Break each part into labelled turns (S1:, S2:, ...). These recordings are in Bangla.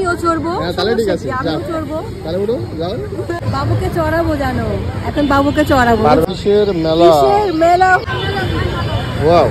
S1: আমিও চড়বো,
S2: তাহলে ঠিক আছে,
S1: আমিও চড়বো,
S2: তাহলে উঠো যাও।
S1: বাবুকে চড়াবো জানো, এখন বাবুকে চড়াবো।
S2: কিসের মেলা?
S1: কিসের মেলা?
S2: ওয়াও,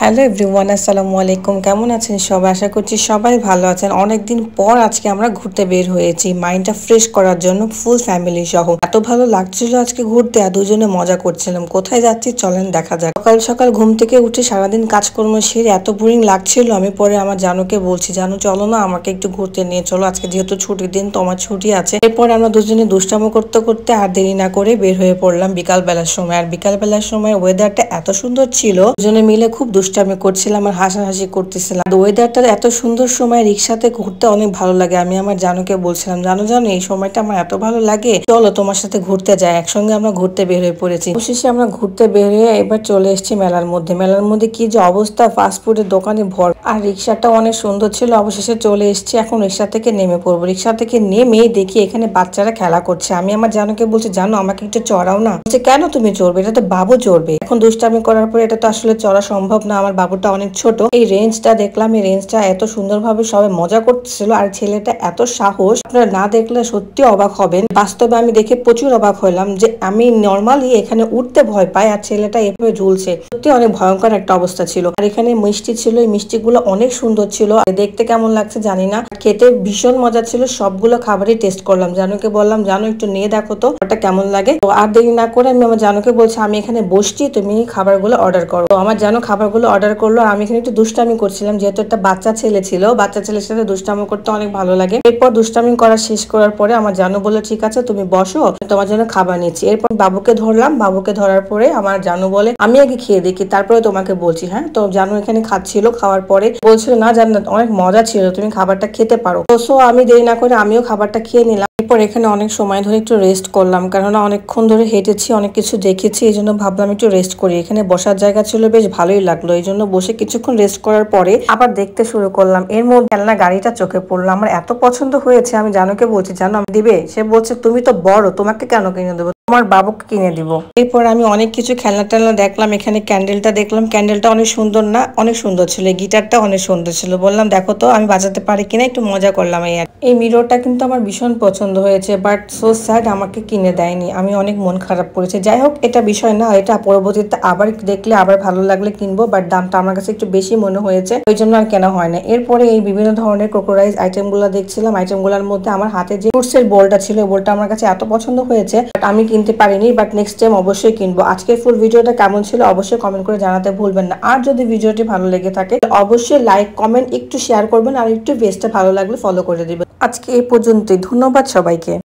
S3: হ্যালো এভরিওয়ান, আসসালামু আলাইকুম। কেমন আছেন সবাই? আশা করছি সবাই ভালো আছেন। অনেকদিন পর আজকে আমরা ঘুরতে বের হয়েছি মাইন্ডটা ফ্রেশ করার জন্য, ফুল ফ্যামিলি সহ। এত ভালো লাগছিল আজকে ঘুরতে, আর দুজনে মজা করছিলাম। কোথায় যাচ্ছি চলেন দেখা যাক। সকাল সকাল ঘুম থেকে উঠে সারাদিন কাজকর্ম সেরে এত বোরিং লাগছিল, আমি পরে আমার জানুকে বলছি, জানু চলো না আমাকে একটু ঘুরতে নিয়ে চলো, আজকে যেহেতু ছুটির দিন, তোমার ছুটি আছে। এরপর আমরা দুজনে দুষ্টামো করতে করতে আর দেরি না করে বের হয়ে পড়লাম বিকাল বেলার সময়। আর বিকাল বেলার সময় ওয়েদারটা এত সুন্দর ছিল, দুজনে মিলে খুব দুষ্টামি করছিলাম আর হাসাহাসি করতেছিলাম। ওয়েদারটা এত সুন্দর সময় রিক্সাতে ঘুরতে অনেক ভালো লাগে। আমি আমার জানুকে বলছিলাম, জানো এই সময়টা আমার এত ভালো লাগে, চলো তোমার সাথে ঘুরতে যাই। একসঙ্গে আমরা ঘুরতে বের হয়ে পড়েছি। অবশেষে আমরা ঘুরতে বের হয়ে এবার চলে এসেছি মেলার মধ্যে। মেলার মধ্যে কি যে অবস্থা, ফাস্টফুডের দোকানে ভর, আর রিক্সাটা অনেক সুন্দর ছিল। অবশেষে চলে এসেছি, এখন রিক্সা থেকে নেমে পড়বো। রিক্সা থেকে নেমে দেখি এখানে বাচ্চারা খেলা করছে। আমি আমার জানুকে বলছি, জানো আমাকে একটু চড়াও না। বলছে কেন তুমি চড়বে, এটা তো বাবু চড়বে। এখন দুষ্টামি করার পরে এটা তো আসলে চড়া সম্ভব না, আমার বাবুটা অনেক ছোট। এই রেঞ্জটা দেখলাম, এই রেঞ্জটা এত সুন্দরভাবে সবাই মজা করতেছিল, আর ছেলেটা এত সাহস, আপনারা না দেখলে সত্যি অবাক হবেন। বাস্তবে আমি দেখে প্রচুর অবাক হলাম যে আমি নর্মালি এখানে উঠতে ভয় পাই, আর ছেলেটা এভাবে ঝুলছে। সত্যি অনেক ভয়ঙ্কর একটা অবস্থা ছিল। আর এখানে মিষ্টি ছিল, এই মিষ্টিগুলো অনেক সুন্দর ছিল। দেখতে কেমন লাগছে জানি না, খেতে ভীষণ মজা ছিল। সবগুলো খাবারই টেস্ট করলাম। জানুকে বললাম, জানু একটু নিয়ে দেখো তো ওটা কেমন লাগে। তো আর দেরি না করে আমি আমার জানুকে বলছি, আমি এখানে বসছি, তুমি খাবারগুলো অর্ডার করো। তো আমার জানু খাবারগুলো অর্ডার করলো, আর আমি এখানে একটু দুষ্টামি করছিলাম, যেহেতু একটা বাচ্চা ছেলে ছিল, বাচ্চা ছেলের সাথে দুষ্টামি করতে অনেক ভালো লাগে। এরপর দুষ্টামি করা শেষ করার পরে আমার জানু বললো, ঠিক আছে তুমি বসো, তোমার জন্য খাবার নিচ্ছি। এরপর বাবুকে ধরলাম, বাবুকে ধরার পরে আমার জানু বলে, আমি আগে খেয়ে দেখি তারপরে তোমাকে বলছি। হ্যাঁ, তো জানু এখানে খাচ্ছিল, খাওয়ার পরে বলছিল, না জানো অনেক মজা ছিল, তুমি খাবারটা খেতে পারো। তো সো আমি দেরি না করে আমিও খাবারটা খেয়ে নিলাম। এরপর এখানে অনেক সময় ধরে একটু রেস্ট করলাম, কারণ অনেকক্ষণ ধরে হেঁটেছি, অনেক কিছু দেখেছি, এই জন্য ভাবলাম একটু রেস্ট করি। এখানে বসার জায়গা ছিল, বেশ ভালোই লাগলো। এই জন্য বসে কিছুক্ষণ রেস্ট করার পরে আবার দেখতে শুরু করলাম। এর মধ্যে খেলনা গাড়িটা চোখে পড়লো, আমার এত পছন্দ হয়েছে। আমি জানুকে বলছি, জানো আমি দিবে? সে বলছে, তুমি তো বড়, তোমাকে কেন কিনে দেবো, তোমার বাবুকে কিনে দিব। এরপর আমি অনেক কিছু খেলনা টেলনা দেখলাম। এখানে ক্যান্ডেলটা দেখলাম, ক্যান্ডেলটা অনেক সুন্দর, না অনেক সুন্দর ছিল। গিটারটা অনেক সুন্দর ছিল, বললাম দেখো তো আমি বাজাতে পারি কিনা, একটু মজা করলাম। এই মিররটা কিন্তু আমার ভীষণ পছন্দ হয়েছে, বাট সো স্যাড আমাকে কিনে দেয়নি। আমি অনেক মন খারাপ করেছি। যাই হোক, এটা বিষয় না, এটা পরবর্তীতে আবার দেখলে আবার ভালো লাগলে কিনবো, বাট দামটা আমার কাছে একটু বেশি মনে হয়েছে, ওই জন্য আর কেনা হয় না। এরপরে এই বিভিন্ন ধরনের ক্রোকোডাইল আইটেম গুলো দেখছিলাম। আইটেম গুলোর মধ্যে আমার হাতে যে ফ্রুটস এর বোলটা ছিল, বোলটা আমার কাছে এত পছন্দ হয়েছে, বাট আমি কিনতে পারিনি, বাট নেক্সট টাইম অবশ্যই কিনবো। আজকের ফুল ভিডিওটা কেমন ছিল অবশ্যই কমেন্ট করে জানাতে ভুলবেন না। আর যদি ভিডিওটি ভালো লেগে থাকে অবশ্যই লাইক কমেন্ট একটু শেয়ার করবেন, আর একটু পেজটা ভালো লাগলে ফলো করে দিবেন। আজকে এই পর্যন্তই, ধন্যবাদ সবাইকে।